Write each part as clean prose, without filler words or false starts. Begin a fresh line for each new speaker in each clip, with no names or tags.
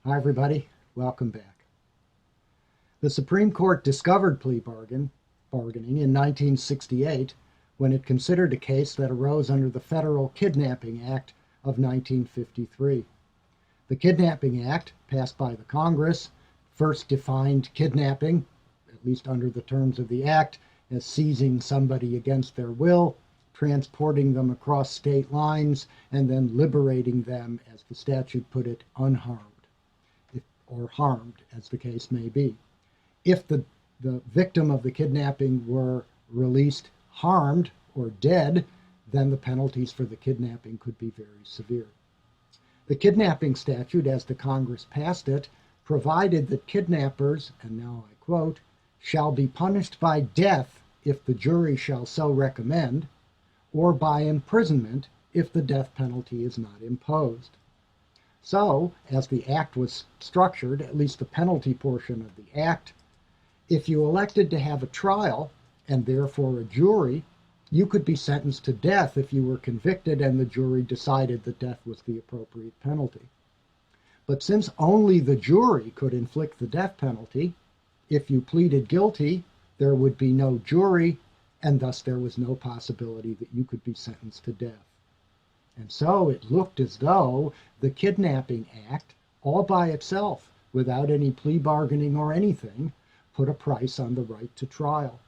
Hi, everybody. Welcome back. The Supreme Court discovered bargaining in 1968 when it considered a case that arose under the Federal Kidnapping Act of 1953. The Kidnapping Act, passed by the Congress, first defined kidnapping, at least under the terms of the act, as seizing somebody against their will, transporting them across state lines, and then liberating them, as the statute put it, unharmed, or harmed, as the case may be. If the victim of the kidnapping were released harmed or dead, then the penalties for the kidnapping could be very severe. The kidnapping statute, as the Congress passed it, provided that kidnappers, and now I quote, shall be punished by death if the jury shall so recommend, or by imprisonment if the death penalty is not imposed. So, as the act was structured, at least the penalty portion of the act, if you elected to have a trial and therefore a jury, you could be sentenced to death if you were convicted and the jury decided that death was the appropriate penalty. But since only the jury could inflict the death penalty, if you pleaded guilty, there would be no jury, and thus there was no possibility that you could be sentenced to death. And so it looked as though the Kidnapping Act, all by itself, without any plea bargaining or anything, put a price on the right to trial.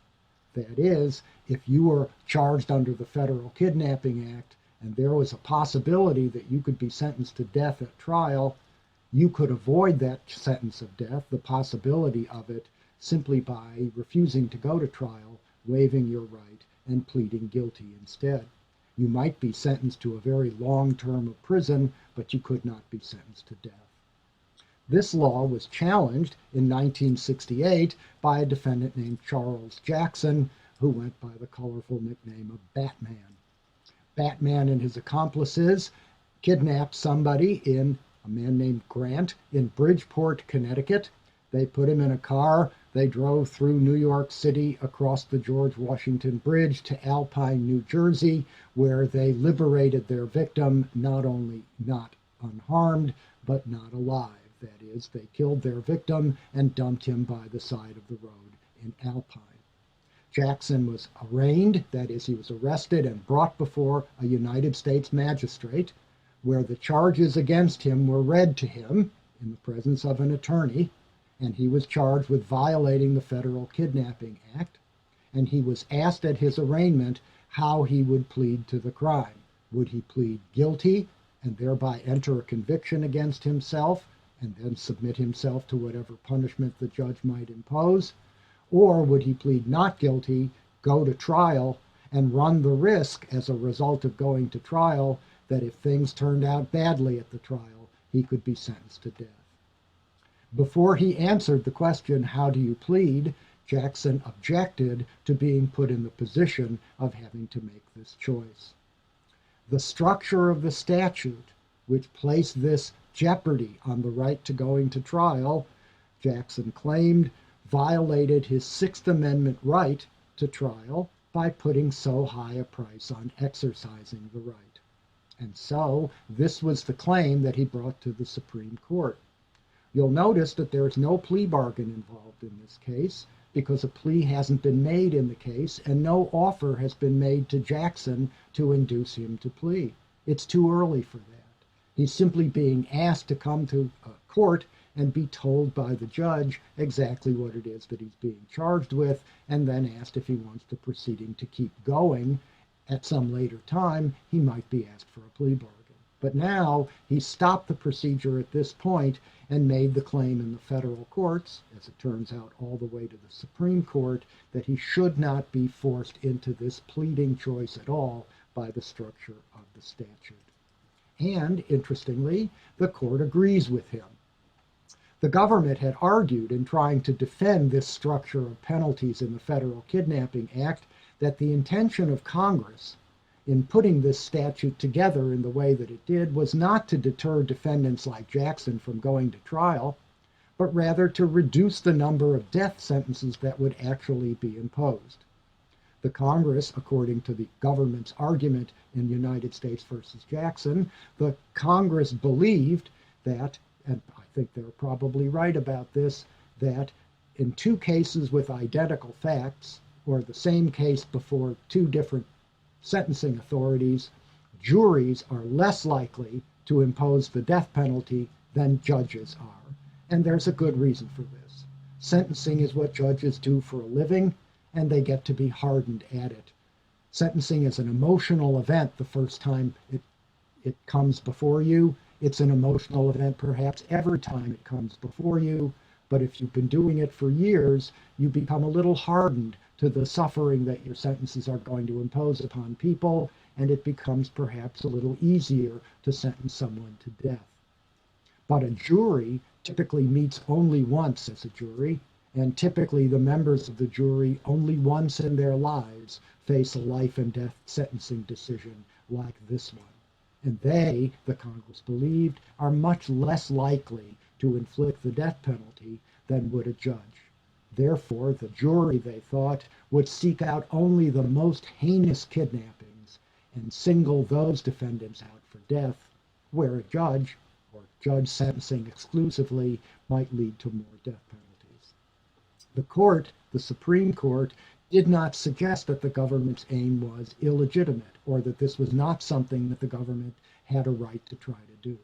That is, if you were charged under the Federal Kidnapping Act and there was a possibility that you could be sentenced to death at trial, you could avoid that sentence of death, the possibility of it, simply by refusing to go to trial, waiving your right, and pleading guilty instead. You might be sentenced to a very long term of prison, but you could not be sentenced to death. This law was challenged in 1968 by a defendant named Charles Jackson, who went by the colorful nickname of Batman. Batman and his accomplices kidnapped somebody, a man named Grant, in Bridgeport, Connecticut. They put him in a car. They drove through New York City across the George Washington Bridge to Alpine, New Jersey, where they liberated their victim, not only not unharmed, but not alive. That is, they killed their victim and dumped him by the side of the road in Alpine. Jackson was arraigned, that is, he was arrested and brought before a United States magistrate, where the charges against him were read to him in the presence of an attorney, and he was charged with violating the Federal Kidnapping Act, and he was asked at his arraignment how he would plead to the crime. Would he plead guilty and thereby enter a conviction against himself and then submit himself to whatever punishment the judge might impose? Or would he plead not guilty, go to trial, and run the risk as a result of going to trial that if things turned out badly at the trial, he could be sentenced to death? Before he answered the question, how do you plead, Jackson objected to being put in the position of having to make this choice. The structure of the statute, which placed this jeopardy on the right to going to trial, Jackson claimed violated his Sixth Amendment right to trial by putting so high a price on exercising the right. And so this was the claim that he brought to the Supreme Court. You'll notice that there is no plea bargain involved in this case because a plea hasn't been made in the case and no offer has been made to Jackson to induce him to plea. It's too early for that. He's simply being asked to come to a court and be told by the judge exactly what it is that he's being charged with, and then asked if he wants the proceeding to keep going. At some later time, he might be asked for a plea bargain. But now he stopped the procedure at this point and made the claim in the federal courts, as it turns out all the way to the Supreme Court, that he should not be forced into this pleading choice at all by the structure of the statute. And, interestingly, the court agrees with him. The government had argued in trying to defend this structure of penalties in the Federal Kidnapping Act that the intention of Congress in putting this statute together in the way that it did was not to deter defendants like Jackson from going to trial, but rather to reduce the number of death sentences that would actually be imposed. The Congress, according to the government's argument in United States versus Jackson, the Congress believed that, and I think they're probably right about this, that in two cases with identical facts, or the same case before two different sentencing authorities, juries are less likely to impose the death penalty than judges are. And there's a good reason for this. Sentencing is what judges do for a living, and they get to be hardened at it. Sentencing is an emotional event the first time it comes before you. It's an emotional event perhaps every time it comes before you. But if you've been doing it for years, you become a little hardened to the suffering that your sentences are going to impose upon people, and it becomes perhaps a little easier to sentence someone to death. But a jury typically meets only once as a jury, and typically the members of the jury only once in their lives face a life and death sentencing decision like this one. And they, the Congress believed, are much less likely to inflict the death penalty than would a judge. Therefore, the jury, they thought, would seek out only the most heinous kidnappings and single those defendants out for death, where a judge, or judge sentencing exclusively, might lead to more death penalties. The court, the Supreme Court, did not suggest that the government's aim was illegitimate, or that this was not something that the government had a right to try to do.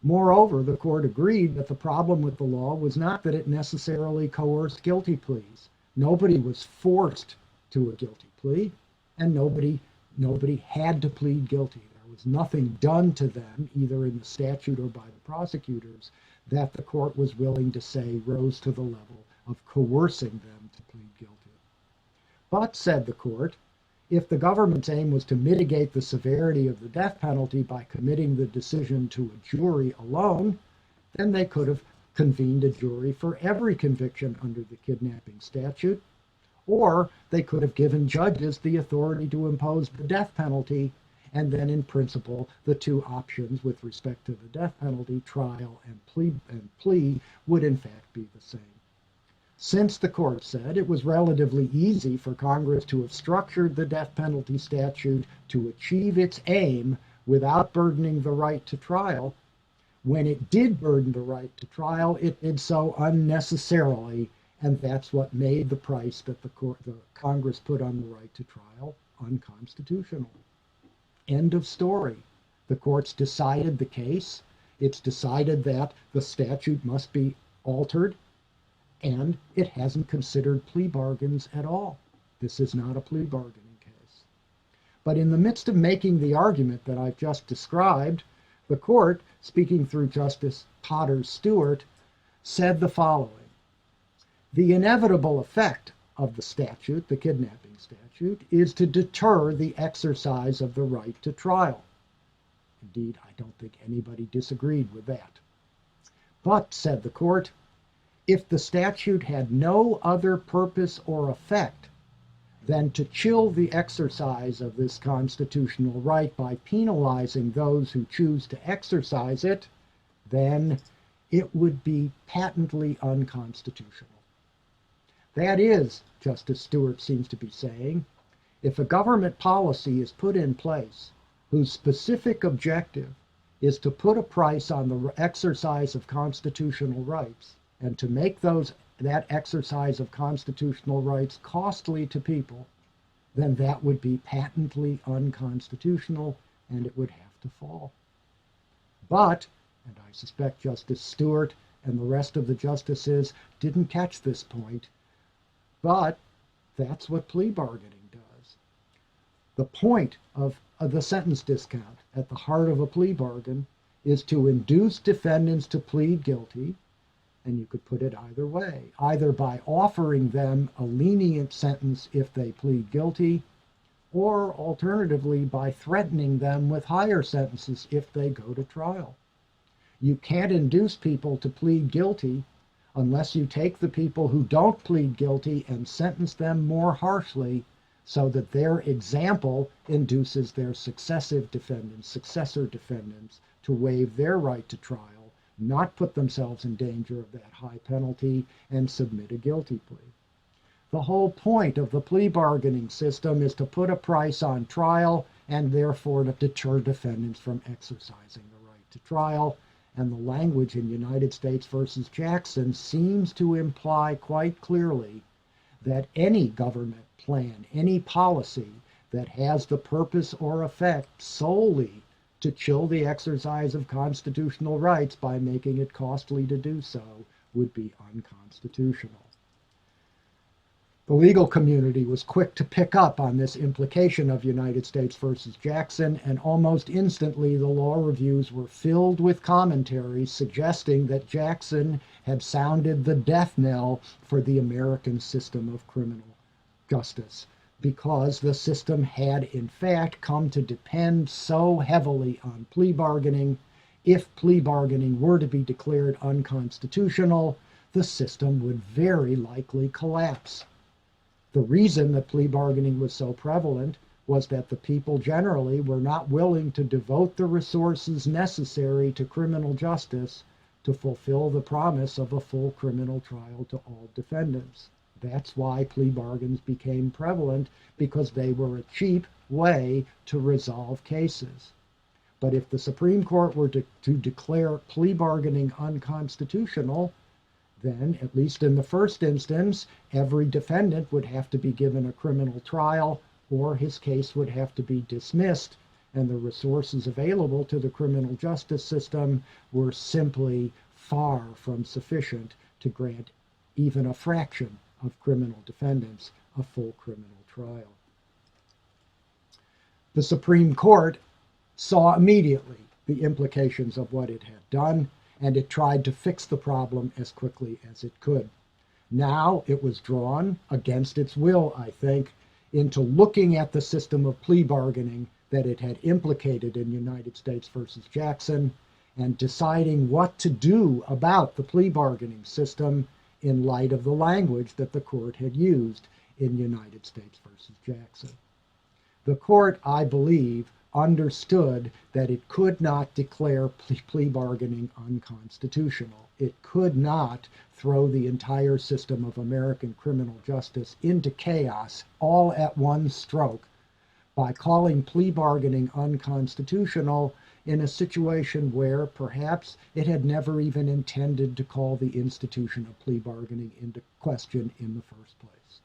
Moreover, the court agreed that the problem with the law was not that it necessarily coerced guilty pleas. Nobody was forced to a guilty plea, and nobody had to plead guilty. There was nothing done to them, either in the statute or by the prosecutors, that the court was willing to say rose to the level of coercing them to plead guilty. But, said the court, if the government's aim was to mitigate the severity of the death penalty by committing the decision to a jury alone, then they could have convened a jury for every conviction under the kidnapping statute, or they could have given judges the authority to impose the death penalty, and then in principle the two options with respect to the death penalty, trial and plea, would in fact be the same. Since, the court said, it was relatively easy for Congress to have structured the death penalty statute to achieve its aim without burdening the right to trial, when it did burden the right to trial, it did so unnecessarily, and that's what made the price that the Congress put on the right to trial unconstitutional. End of story. The court's decided the case. It's decided that the statute must be altered, and it hasn't considered plea bargains at all. This is not a plea bargaining case. But in the midst of making the argument that I've just described, the court, speaking through Justice Potter Stewart, said the following: the inevitable effect of the statute, the kidnapping statute, is to deter the exercise of the right to trial. Indeed, I don't think anybody disagreed with that. But, said the court, if the statute had no other purpose or effect than to chill the exercise of this constitutional right by penalizing those who choose to exercise it, then it would be patently unconstitutional. That is, Justice Stewart seems to be saying, if a government policy is put in place whose specific objective is to put a price on the exercise of constitutional rights, and to make that exercise of constitutional rights costly to people, then that would be patently unconstitutional, and it would have to fall. But, and I suspect Justice Stewart and the rest of the justices didn't catch this point, but that's what plea bargaining does. The point of the sentence discount at the heart of a plea bargain is to induce defendants to plead guilty, and you could put it either way, either by offering them a lenient sentence if they plead guilty, or alternatively by threatening them with higher sentences if they go to trial. You can't induce people to plead guilty unless you take the people who don't plead guilty and sentence them more harshly, so that their example induces their successor defendants to waive their right to trial, not put themselves in danger of that high penalty, and submit a guilty plea. The whole point of the plea bargaining system is to put a price on trial and therefore to deter defendants from exercising the right to trial, and the language in United States versus Jackson seems to imply quite clearly that any government plan, any policy that has the purpose or effect solely to chill the exercise of constitutional rights by making it costly to do so would be unconstitutional. The legal community was quick to pick up on this implication of United States versus Jackson, and almost instantly the law reviews were filled with commentaries suggesting that Jackson had sounded the death knell for the American system of criminal justice, because the system had in fact come to depend so heavily on plea bargaining. If plea bargaining were to be declared unconstitutional, the system would very likely collapse. The reason that plea bargaining was so prevalent was that the people generally were not willing to devote the resources necessary to criminal justice to fulfill the promise of a full criminal trial to all defendants. That's why plea bargains became prevalent, because they were a cheap way to resolve cases. But if the Supreme Court were to declare plea bargaining unconstitutional, then, at least in the first instance, every defendant would have to be given a criminal trial, or his case would have to be dismissed, and the resources available to the criminal justice system were simply far from sufficient to grant even a fraction of criminal defendants a full criminal trial. The Supreme Court saw immediately the implications of what it had done, and it tried to fix the problem as quickly as it could. Now it was drawn, against its will, I think, into looking at the system of plea bargaining that it had implicated in United States versus Jackson, and deciding what to do about the plea bargaining system in light of the language that the court had used in United States versus Jackson. The court, I believe, understood that it could not declare plea bargaining unconstitutional. It could not throw the entire system of American criminal justice into chaos all at one stroke by calling plea bargaining unconstitutional in a situation where perhaps it had never even intended to call the institution of plea bargaining into question in the first place.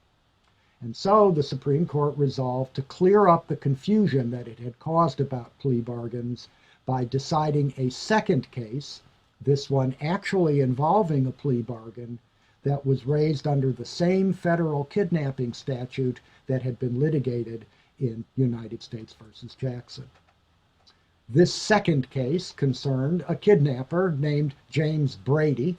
And so the Supreme Court resolved to clear up the confusion that it had caused about plea bargains by deciding a second case, this one actually involving a plea bargain, that was raised under the same federal kidnapping statute that had been litigated in United States versus Jackson. This second case concerned a kidnapper named James Brady,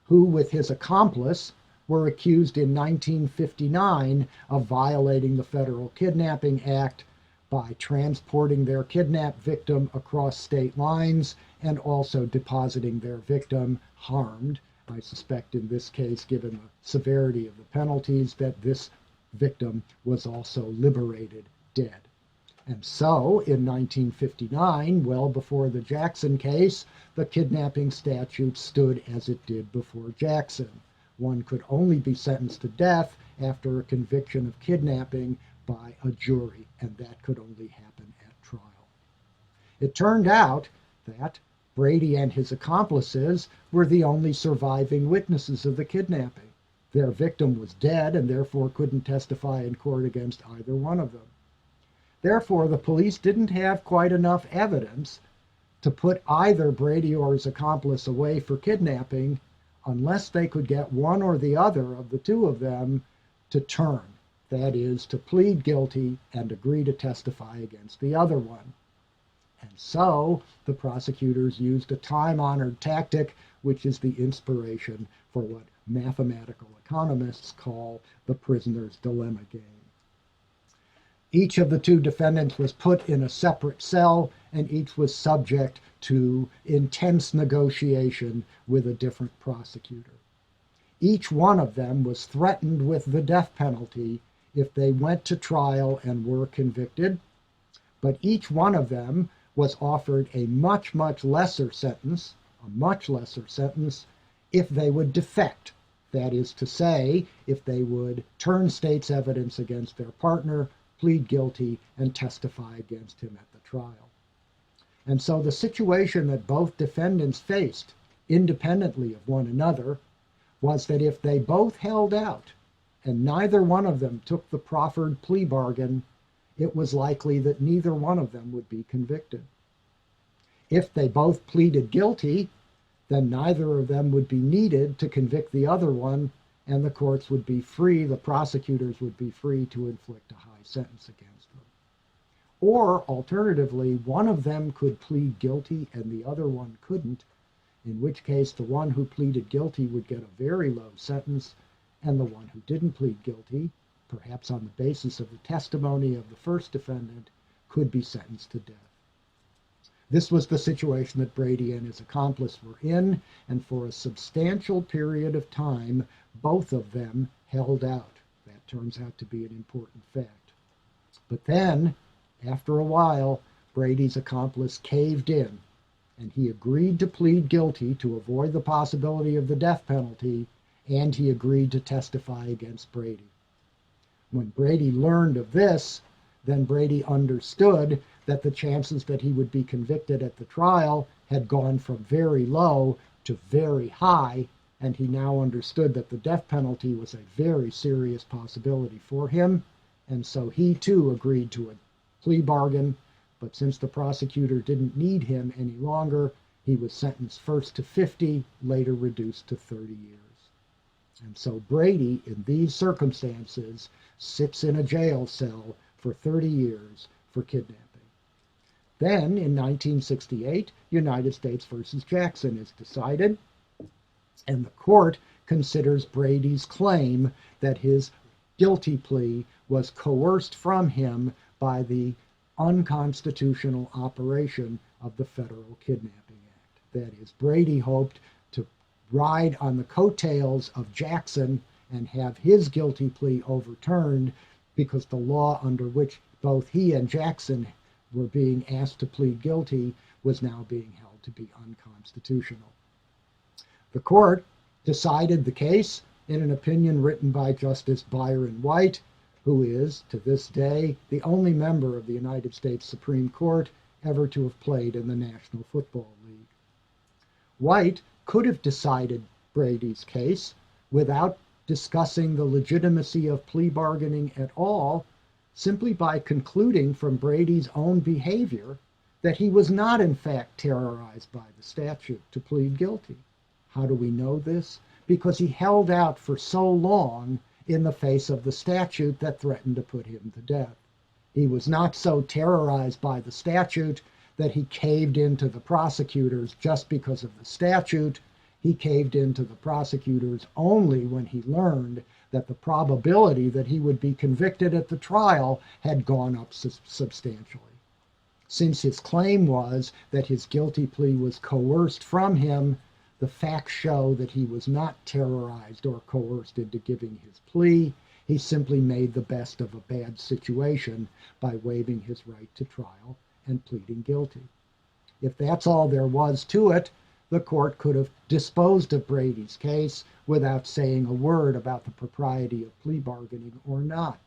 who, with his accomplice, were accused in 1959 of violating the Federal Kidnapping Act by transporting their kidnapped victim across state lines and also depositing their victim harmed. I suspect in this case, given the severity of the penalties, that this victim was also liberated dead. And so, in 1959, well before the Jackson case, the kidnapping statute stood as it did before Jackson. One could only be sentenced to death after a conviction of kidnapping by a jury, and that could only happen at trial. It turned out that Brady and his accomplices were the only surviving witnesses of the kidnapping. Their victim was dead and therefore couldn't testify in court against either one of them. Therefore, the police didn't have quite enough evidence to put either Brady or his accomplice away for kidnapping unless they could get one or the other of the two of them to turn, that is, to plead guilty and agree to testify against the other one. And so the prosecutors used a time-honored tactic, which is the inspiration for what mathematical economists call the prisoner's dilemma game. Each of the two defendants was put in a separate cell, and each was subject to intense negotiation with a different prosecutor. Each one of them was threatened with the death penalty if they went to trial and were convicted, but each one of them was offered a much lesser sentence, if they would defect. That is to say, if they would turn state's evidence against their partner, plead guilty, and testify against him at the trial. And so the situation that both defendants faced, independently of one another, was that if they both held out and neither one of them took the proffered plea bargain, it was likely that neither one of them would be convicted. If they both pleaded guilty, then neither of them would be needed to convict the other one, and the courts would be free, the prosecutors would be free to inflict a high sentence against them. Or, alternatively, one of them could plead guilty and the other one couldn't, in which case the one who pleaded guilty would get a very low sentence, and the one who didn't plead guilty, perhaps on the basis of the testimony of the first defendant, could be sentenced to death. This was the situation that Brady and his accomplice were in, and for a substantial period of time, both of them held out. That turns out to be an important fact. But then, after a while, Brady's accomplice caved in, and he agreed to plead guilty to avoid the possibility of the death penalty, and he agreed to testify against Brady. When Brady learned of this, then Brady understood that the chances that he would be convicted at the trial had gone from very low to very high, and he now understood that the death penalty was a very serious possibility for him, and so he too agreed to a plea bargain, but since the prosecutor didn't need him any longer, he was sentenced first to 50, later reduced to 30 years. And so Brady, in these circumstances, sits in a jail cell for 30 years for kidnapping. Then, in 1968, United States versus Jackson is decided, and the court considers Brady's claim that his guilty plea was coerced from him by the unconstitutional operation of the Federal Kidnapping Act. That is, Brady hoped to ride on the coattails of Jackson and have his guilty plea overturned because the law under which both he and Jackson were being asked to plead guilty was now being held to be unconstitutional. The court decided the case in an opinion written by Justice Byron White, who is, to this day, the only member of the United States Supreme Court ever to have played in the National Football League. White could have decided Brady's case without discussing the legitimacy of plea bargaining at all, simply by concluding from Brady's own behavior that he was not in fact terrorized by the statute to plead guilty. How do we know this? Because he held out for so long in the face of the statute that threatened to put him to death. He was not so terrorized by the statute that he caved into the prosecutors just because of the statute. He caved into the prosecutors only when he learned that the probability that he would be convicted at the trial had gone up substantially. Since his claim was that his guilty plea was coerced from him, the facts show that he was not terrorized or coerced into giving his plea. He simply made the best of a bad situation by waiving his right to trial and pleading guilty. If that's all there was to it, the court could have disposed of Brady's case without saying a word about the propriety of plea bargaining or not.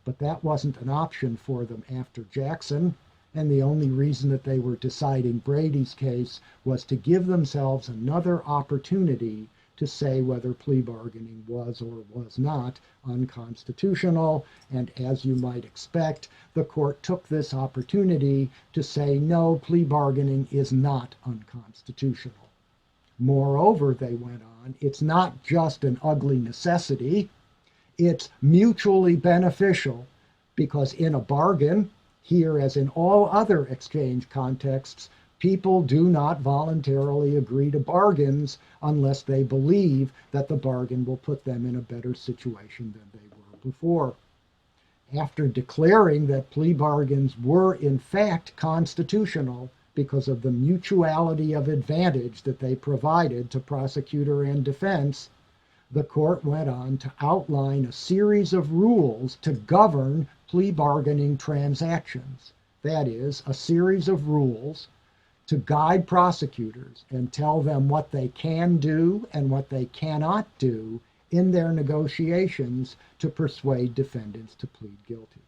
But that wasn't an option for them after Jackson, and the only reason that they were deciding Brady's case was to give themselves another opportunity to say whether plea bargaining was or was not unconstitutional. And as you might expect, the court took this opportunity to say, no, plea bargaining is not unconstitutional. Moreover, they went on, it's not just an ugly necessity, it's mutually beneficial, because in a bargain, here as in all other exchange contexts, people do not voluntarily agree to bargains unless they believe that the bargain will put them in a better situation than they were before. After declaring that plea bargains were in fact constitutional because of the mutuality of advantage that they provided to prosecutor and defense, the court went on to outline a series of rules to govern plea bargaining transactions. That is, a series of rules to guide prosecutors and tell them what they can do and what they cannot do in their negotiations to persuade defendants to plead guilty.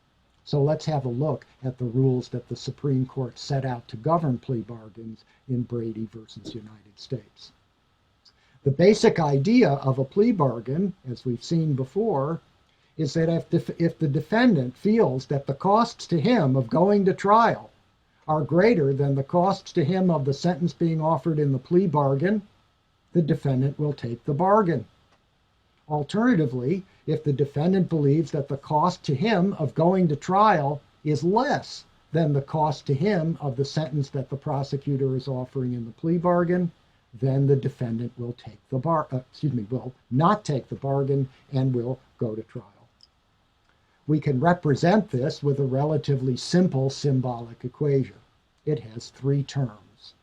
So let's have a look at the rules that the Supreme Court set out to govern plea bargains in Brady versus United States. The basic idea of a plea bargain, as we've seen before, is that if the defendant feels that the costs to him of going to trial are greater than the costs to him of the sentence being offered in the plea bargain, the defendant will take the bargain. Alternatively, if the defendant believes that the cost to him of going to trial is less than the cost to him of the sentence that the prosecutor is offering in the plea bargain, then the defendant will will not take the bargain and will go to trial. We can represent this with a relatively simple symbolic equation. It has three terms.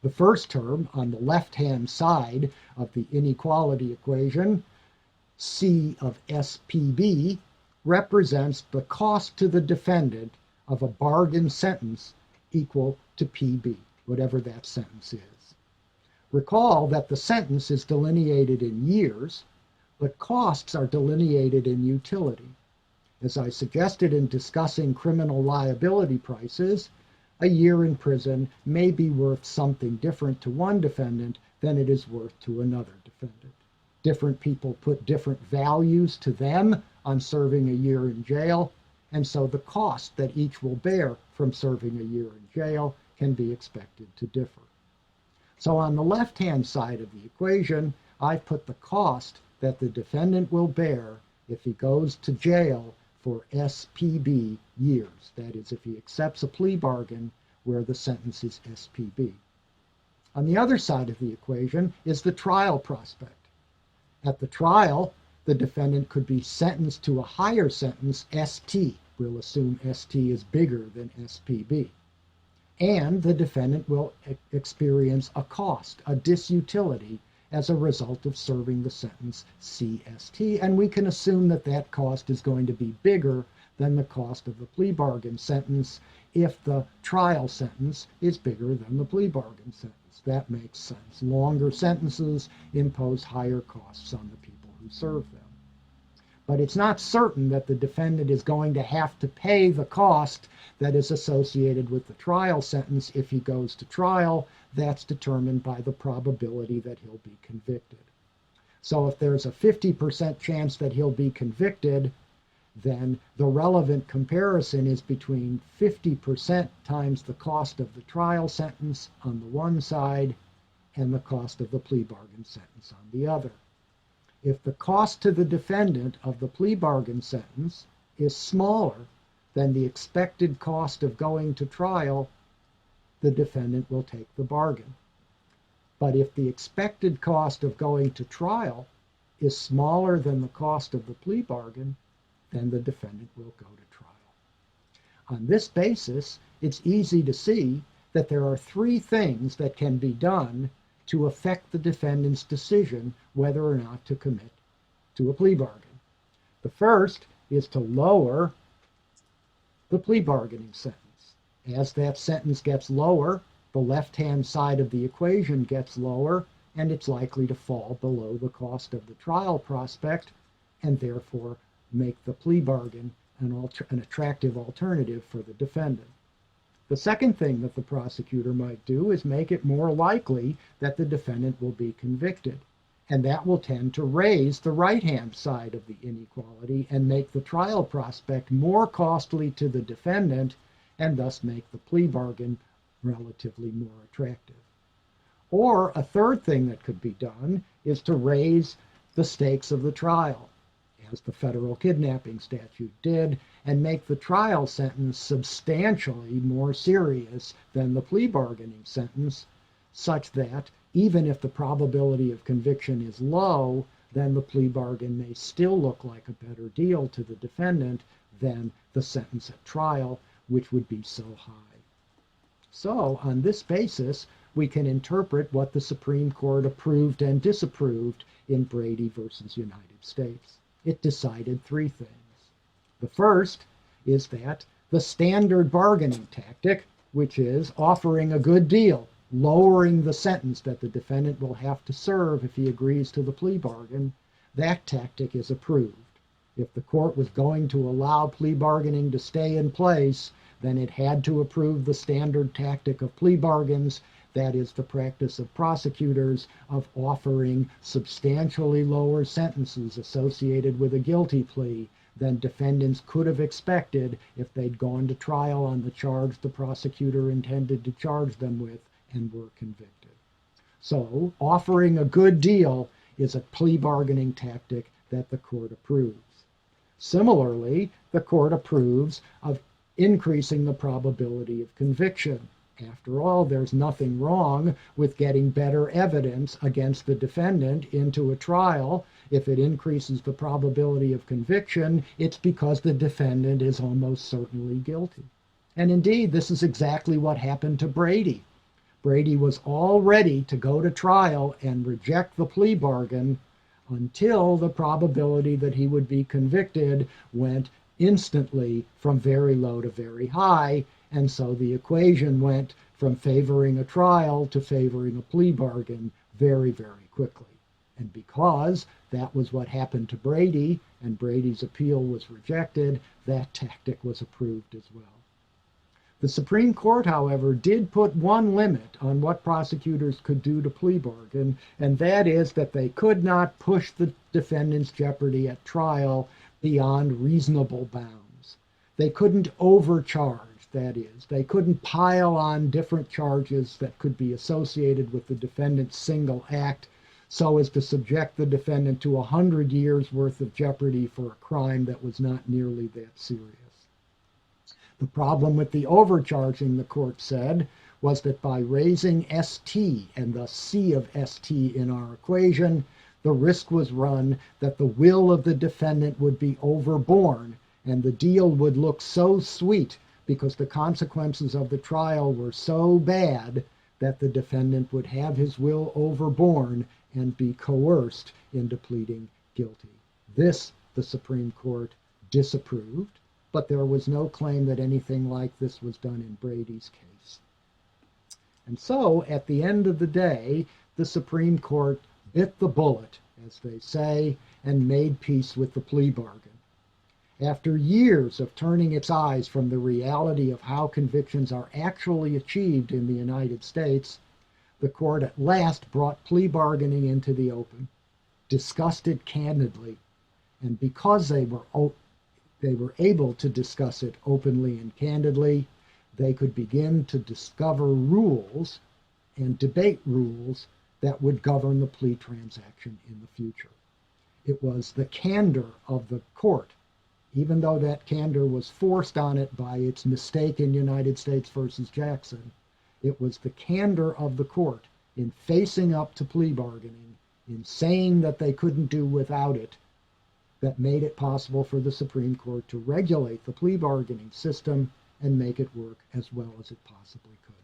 The first term on the left-hand side of the inequality equation, C of SPB, represents the cost to the defendant of a bargain sentence equal to PB, whatever that sentence is. Recall that the sentence is delineated in years, but costs are delineated in utility. As I suggested in discussing criminal liability prices, a year in prison may be worth something different to one defendant than it is worth to another defendant. Different people put different values to them on serving a year in jail, and so the cost that each will bear from serving a year in jail can be expected to differ. So on the left-hand side of the equation, I've put the cost that the defendant will bear if he goes to jail for SPB years. That is, if he accepts a plea bargain where the sentence is SPB. On the other side of the equation is the trial prospect. At the trial, the defendant could be sentenced to a higher sentence, ST. We'll assume ST is bigger than SPB. And the defendant will experience a cost, a disutility, as a result of serving the sentence CST, and we can assume that that cost is going to be bigger than the cost of the plea bargain sentence if the trial sentence is bigger than the plea bargain sentence. That makes sense. Longer sentences impose higher costs on the people who serve them. But it's not certain that the defendant is going to have to pay the cost that is associated with the trial sentence if he goes to trial. That's determined by the probability that he'll be convicted. So if there's a 50% chance that he'll be convicted, then the relevant comparison is between 50% times the cost of the trial sentence on the one side and the cost of the plea bargain sentence on the other. If the cost to the defendant of the plea bargain sentence is smaller than the expected cost of going to trial, the defendant will take the bargain. But if the expected cost of going to trial is smaller than the cost of the plea bargain, then the defendant will go to trial. On this basis, it's easy to see that there are three things that can be done to affect the defendant's decision whether or not to commit to a plea bargain. The first is to lower the plea bargaining sentence. As that sentence gets lower, the left-hand side of the equation gets lower, and it's likely to fall below the cost of the trial prospect, and therefore make the plea bargain an attractive alternative for the defendant. The second thing that the prosecutor might do is make it more likely that the defendant will be convicted, and that will tend to raise the right-hand side of the inequality and make the trial prospect more costly to the defendant, and thus make the plea bargain relatively more attractive. Or a third thing that could be done is to raise the stakes of the trial, as the federal kidnapping statute did, and make the trial sentence substantially more serious than the plea bargaining sentence, such that even if the probability of conviction is low, then the plea bargain may still look like a better deal to the defendant than the sentence at trial, which would be so high. So, on this basis, we can interpret what the Supreme Court approved and disapproved in Brady versus United States. It decided three things. The first is that the standard bargaining tactic, which is offering a good deal, lowering the sentence that the defendant will have to serve if he agrees to the plea bargain, that tactic is approved. If the court was going to allow plea bargaining to stay in place, then it had to approve the standard tactic of plea bargains, that is, the practice of prosecutors of offering substantially lower sentences associated with a guilty plea than defendants could have expected if they'd gone to trial on the charge the prosecutor intended to charge them with and were convicted. So, offering a good deal is a plea bargaining tactic that the court approves. Similarly, the court approves of increasing the probability of conviction. After all, there's nothing wrong with getting better evidence against the defendant into a trial. If it increases the probability of conviction, it's because the defendant is almost certainly guilty. And indeed, this is exactly what happened to Brady. Brady was all ready to go to trial and reject the plea bargain until the probability that he would be convicted went instantly from very low to very high, and so the equation went from favoring a trial to favoring a plea bargain very, very quickly. And because that was what happened to Brady, and Brady's appeal was rejected, that tactic was approved as well. The Supreme Court, however, did put one limit on what prosecutors could do to plea bargain, and that is that they could not push the defendant's jeopardy at trial beyond reasonable bounds. They couldn't overcharge, that is. They couldn't pile on different charges that could be associated with the defendant's single act so as to subject the defendant to 100 years worth of jeopardy for a crime that was not nearly that serious. The problem with the overcharging, the court said, was that by raising ST and thus C of ST in our equation, the risk was run that the will of the defendant would be overborne and the deal would look so sweet because the consequences of the trial were so bad that the defendant would have his will overborne and be coerced into pleading guilty. This the Supreme Court disapproved, but there was no claim that anything like this was done in Brady's case. And so, at the end of the day, the Supreme Court bit the bullet, as they say, and made peace with the plea bargain. After years of turning its eyes from the reality of how convictions are actually achieved in the United States, the court at last brought plea bargaining into the open, discussed it candidly, and because they were able to discuss it openly and candidly, they could begin to discover rules and debate rules that would govern the plea transaction in the future. It was the candor of the court, even though that candor was forced on it by its mistake in United States versus Jackson. It was the candor of the court in facing up to plea bargaining, in saying that they couldn't do without it, that made it possible for the Supreme Court to regulate the plea bargaining system and make it work as well as it possibly could.